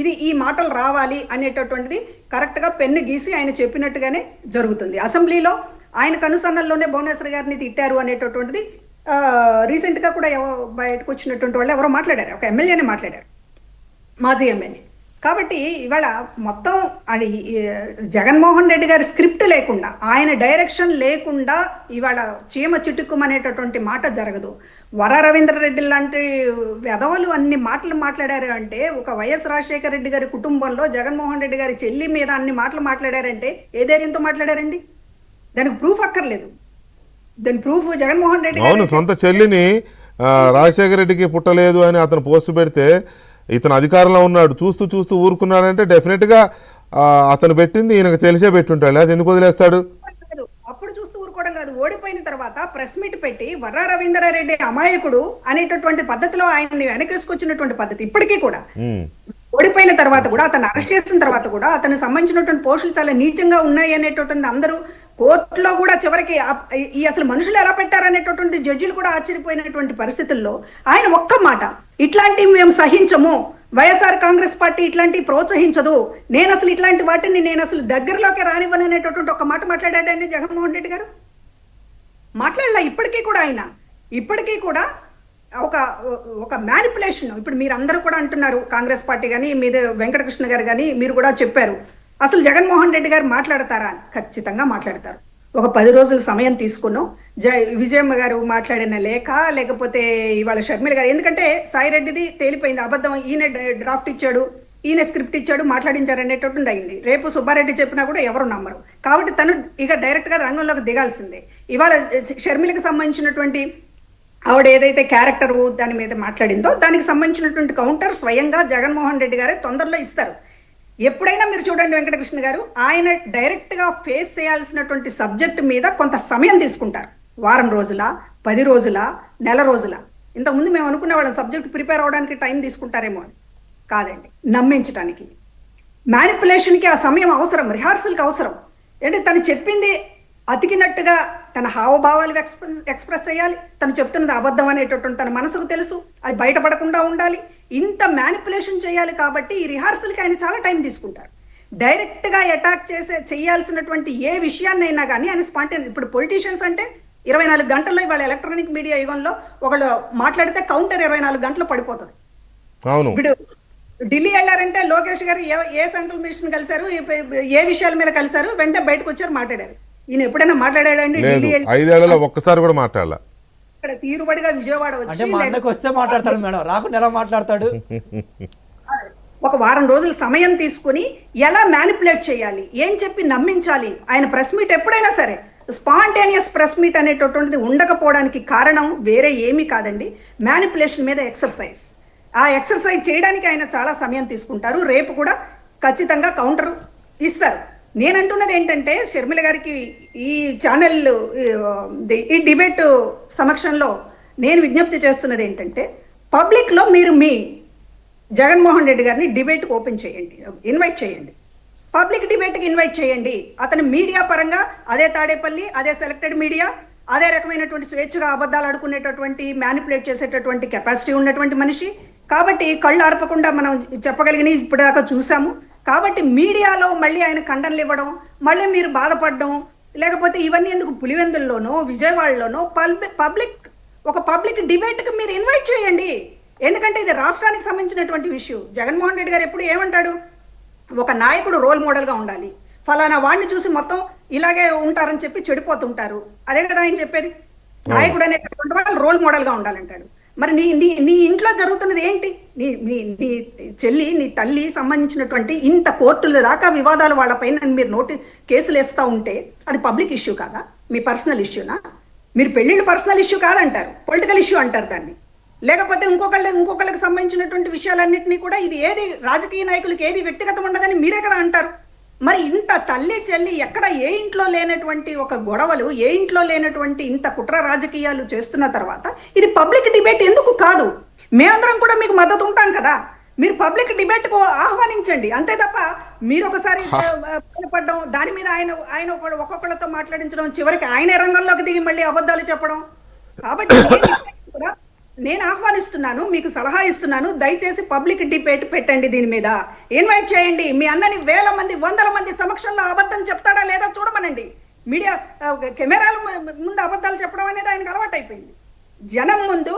ఇది ఈ మాటలు రావాలి అనేటటువంటిది కరెక్ట్గా పెన్ను గీసి ఆయన చెప్పినట్టుగానే జరుగుతుంది. అసెంబ్లీలో ఆయన కనుసన్నల్లోనే భువనేశ్వర్ గారిని తిట్టారు అనేటటువంటిది రీసెంట్గా కూడా బయటకు వచ్చినటువంటి వాళ్ళు ఎవరో మాట్లాడారు, ఒక ఎమ్మెల్యేనే మాట్లాడారు, మాజీ ఎమ్మెల్యే. కాబట్టి ఇవాళ మొత్తం అది జగన్మోహన్ రెడ్డి గారి స్క్రిప్ట్ లేకుండా, ఆయన డైరెక్షన్ లేకుండా ఇవాళ చీమ చిటుక్కుమనేటటువంటి మాట జరగదు. వర రవీంద్ర రెడ్డి లాంటి వెధవలు అన్ని మాటలు మాట్లాడారు అంటే, ఒక వైఎస్ రాజశేఖర రెడ్డి గారి కుటుంబంలో జగన్మోహన్ రెడ్డి గారి చెల్లి మీద అన్ని మాటలు మాట్లాడారంటే ఏ ధైర్యంతో మాట్లాడారండి? దానికి ప్రూఫ్ అక్కర్లేదు. దాని ప్రూఫ్ జగన్మోహన్ రెడ్డి అవును, సొంత చెల్లిని రాజశేఖర రెడ్డికి పుట్టలేదు అని అతను పోస్ట్ పెడితే ఇతను అధికారంలో ఉన్నాడు చూస్తూ చూస్తూ ఊరుకున్నాడంటే డెఫినెట్గా అతను పెట్టింది ఈయనకు తెలిసే పెట్టుంటాడు, అది ఎందుకు వదిలేస్తాడు? అప్పుడు చూస్తూ ఊరుకోవడం కాదు, ఓడిపోయిన తర్వాత ప్రెస్ మీట్ పెట్టి వర్రా రవీంద్రారెడ్డి అమాయకుడు అనేటటువంటి పద్ధతిలో ఆయన్ని వెనకేసుకొచ్చినటువంటి పద్ధతి ఇప్పటికీ కూడా. ఓడిపోయిన తర్వాత కూడా, అతను అరెస్ట్ చేసిన తర్వాత కూడా అతనికి సంబంధించినటువంటి పోస్టులు చాలా నీచంగా ఉన్నాయి అనేటటువంటి అందరూ కోర్టులో కూడా చివరికి ఈ అసలు మనుషులు ఎలా పెట్టారనేటటువంటి జడ్జిలు కూడా ఆశ్చర్యపోయినటువంటి పరిస్థితుల్లో ఆయన ఒక్క మాట, ఇట్లాంటివి మేము సహించము, వైఎస్ఆర్ కాంగ్రెస్ పార్టీ ఇట్లాంటివి ప్రోత్సహించదు, నేను అసలు ఇట్లాంటి వాటిని నేను అసలు దగ్గరలోకి రానివ్వను అనేటటువంటి ఒక మాట మాట్లాడాడండి జగన్మోహన్ రెడ్డి గారు. మాట్లాడలే ఇప్పటికీ కూడా. ఆయన ఇప్పటికీ కూడా ఒక మ్యానిపులేషన్. ఇప్పుడు మీరు అందరూ కూడా అంటున్నారు, కాంగ్రెస్ పార్టీ కానీ మీద వెంకటకృష్ణ గారు కానీ మీరు కూడా చెప్పారు, అసలు జగన్మోహన్ రెడ్డి గారు మాట్లాడతారా అని. ఖచ్చితంగా మాట్లాడతారు. ఒక 10 రోజుల సమయం తీసుకున్నాం. విజయమ్మ గారు మాట్లాడిన లేఖ, లేకపోతే ఇవాళ షర్మిల గారు, ఎందుకంటే సాయిరెడ్డిది తేలిపోయింది అబద్ధం, ఈయన డ్రాఫ్ట్ ఇచ్చాడు, ఈయన స్క్రిప్ట్ ఇచ్చాడు, మాట్లాడించారు అనేటటువంటి అయింది. రేపు సుబ్బారెడ్డి చెప్పినా కూడా ఎవరు నమ్మరు. కాబట్టి తను ఇక డైరెక్ట్గా రంగంలోకి దిగాల్సిందే. ఇవాళ షర్మిలకు సంబంధించినటువంటి ఆవిడ ఏదైతే క్యారెక్టర్ దాని మీద మాట్లాడిందో దానికి సంబంధించినటువంటి కౌంటర్ స్వయంగా జగన్మోహన్ రెడ్డి గారే తొందరలో ఇస్తారు. ఎప్పుడైనా మీరు చూడండి వెంకటకృష్ణ గారు, ఆయన డైరెక్ట్గా ఫేస్ చేయాల్సినటువంటి సబ్జెక్ట్ మీద కొంత సమయం తీసుకుంటారు. వారం రోజుల, 10 రోజుల, నెల రోజుల. ఇంతకుముందు మేము అనుకునే వాళ్ళ సబ్జెక్ట్ ప్రిపేర్ అవడానికి టైం తీసుకుంటారేమో అని. కాదండి, నమ్మించడానికి, మ్యానిపులేషన్కి ఆ సమయం అవసరం, రిహార్సల్కి అవసరం. అంటే తను చెప్పింది అతికినట్టుగా తన హావభావాలు ఎక్స్ప్రెస్ చేయాలి. తను చెప్తున్నది అబద్ధం అనేటటువంటి తన మనసుకు తెలుసు, అది బయటపడకుండా ఉండాలి. ఇంత మ్యానిపులేషన్ చేయాలి. కాబట్టి ఈ రిహార్సల్కి ఆయన చాలా టైం తీసుకుంటారు. డైరెక్ట్గా అటాక్ చేయాల్సినటువంటి ఏ విషయాన్నైనా కానీ ఆయన స్పాంటేనియస్. ఇప్పుడు పొలిటీషియన్స్ అంటే 24 గంటల్లో ఇవాళ ఎలక్ట్రానిక్ మీడియా యుగంలో ఒకళ్ళు మాట్లాడితే కౌంటర్ 24 గంటలు పడిపోతుంది. ఇప్పుడు ఢిల్లీ వెళ్ళారంటే లోకేష్ గారు ఏ సెంట్రల్ మినిస్టర్ని కలిశారు, ఏ విషయాల మీద కలిశారు, వెంటనే బయటకు వచ్చారు, మాట్లాడారు. ఈయన ఎప్పుడైనా మాట్లాడాడండి? 5 ఏళ్లలో ఒక్కసారి కూడా మాట్లాడాల. ఇక్కడ తీరుబడిగా విజయవాడ వస్తే మాట్లాడతాడు మేడం, రాకుండా ఎలా మాట్లాడతాడు? ఒక వారం రోజులు సమయం తీసుకుని ఎలా మ్యానిపులేట్ చేయాలి, ఏం చెప్పి నమ్మించాలి. ఆయన ప్రెస్ మీట్ ఎప్పుడైనా సరే స్పాంటేనియస్ ప్రెస్ మీట్ అనేటటువంటిది ఉండకపోవడానికి కారణం వేరే ఏమీ కాదండి, మ్యానిపులేషన్ మీద ఎక్సర్సైజ్. ఆ ఎక్సర్సైజ్ చేయడానికి ఆయన చాలా సమయం తీసుకుంటారు. రేపు కూడా ఖచ్చితంగా కౌంటర్ ఇస్తారు. నేనంటున్నది ఏంటంటే, షర్మిల గారికి ఈ ఛానల్ ఈ డిబేట్ సమక్షంలో నేను విజ్ఞప్తి చేస్తున్నది ఏంటంటే, పబ్లిక్లో మీరు మీ జగన్మోహన్ రెడ్డి గారిని డిబేట్కి ఓపెన్ చేయండి, ఇన్వైట్ చేయండి, పబ్లిక్ డిబేట్కి ఇన్వైట్ చేయండి. అతను మీడియా పరంగా అదే తాడేపల్లి, అదే సెలెక్టెడ్ మీడియా, అదే రకమైనటువంటి స్వేచ్ఛగా అబద్ధాలు ఆడుకునేటటువంటి, మ్యానిపులేట్ చేసేటటువంటి కెపాసిటీ ఉన్నటువంటి మనిషి. కాబట్టి కళ్ళు ఆర్పకుండా మనం చెప్పగలిగిన ఇప్పటిదాకా చూసాము. కాబట్టి మీడియాలో మళ్ళీ ఆయన ఖండనలు ఇవ్వడం, మళ్ళీ మీరు బాధపడడం, లేకపోతే ఇవన్నీ ఎందుకు? పులివెందుల్లోనో విజయవాడలోనో పబ్లిక్ డిబేట్కి మీరు ఇన్వైట్ చేయండి. ఎందుకంటే ఇది రాష్ట్రానికి సంబంధించినటువంటి విషయం. జగన్మోహన్ రెడ్డి గారు ఎప్పుడు ఏమంటాడు, ఒక నాయకుడు రోల్ మోడల్గా ఉండాలి, ఫలానా వాడిని చూసి మొత్తం ఇలాగే ఉంటారని చెప్పి చెడిపోతుంటారు. అదే కదా ఆయన చెప్పేది. నాయకుడు అనేటటువంటి వాళ్ళు రోల్ మోడల్గా ఉండాలంటాడు. మరి నీ ఇంట్లో జరుగుతున్నది ఏంటి? నీ చెల్లి, నీ తల్లి సంబంధించినటువంటి ఇంత కోర్టుల దాకా వివాదాలు వాళ్ళపైన మీరు కేసులు వేస్తూ ఉంటే అది పబ్లిక్ ఇష్యూ కాదా? మీ పర్సనల్ ఇష్యూనా? మీరు పెళ్ళిళ్ళు పర్సనల్ ఇష్యూ కాదంటారు, పొలిటికల్ ఇష్యూ అంటారు దాన్ని. లేకపోతే ఇంకొకళ్ళకి సంబంధించినటువంటి విషయాలన్నింటినీ కూడా ఇది ఏది రాజకీయ నాయకులకి ఏది వ్యక్తిగతం ఉండదని మీరే కదా అంటారు. మరి ఇంత తల్లి చెల్లి ఎక్కడ ఏ ఇంట్లో లేనటువంటి ఒక గొడవలు, ఏ ఇంట్లో లేనటువంటి ఇంత కుట్ర రాజకీయాలు చేస్తున్న తర్వాత ఇది పబ్లిక్ డిబేట్ ఎందుకు కాదు? మేమందరం కూడా మీకు మద్దతు ఉంటాం కదా. మీరు పబ్లిక్ డిబేట్కు ఆహ్వానించండి, అంతే తప్ప మీరు ఒకసారి పడడం, దాని మీద ఆయన ఒక్కొక్కళ్ళతో మాట్లాడించడం, చివరికి ఆయనే రంగంలోకి దిగి మళ్ళీ అబద్ధాలు చెప్పడం. కాబట్టి నేను ఆహ్వానిస్తున్నాను, మీకు సలహా ఇస్తున్నాను, దయచేసి పబ్లిక్ డిబేట్ పెట్టండి దీని మీద, ఇన్వైట్ చేయండి. మీ అన్నని వేల మంది 100ల మంది సమక్షంలో అబద్ధం చెప్తాడా లేదా చూడమనండి. మీడియా కెమెరాల ముందు అబద్ధాలు చెప్పడం అనేది ఆయనకు అలవాటు అయిపోయింది. జనం ముందు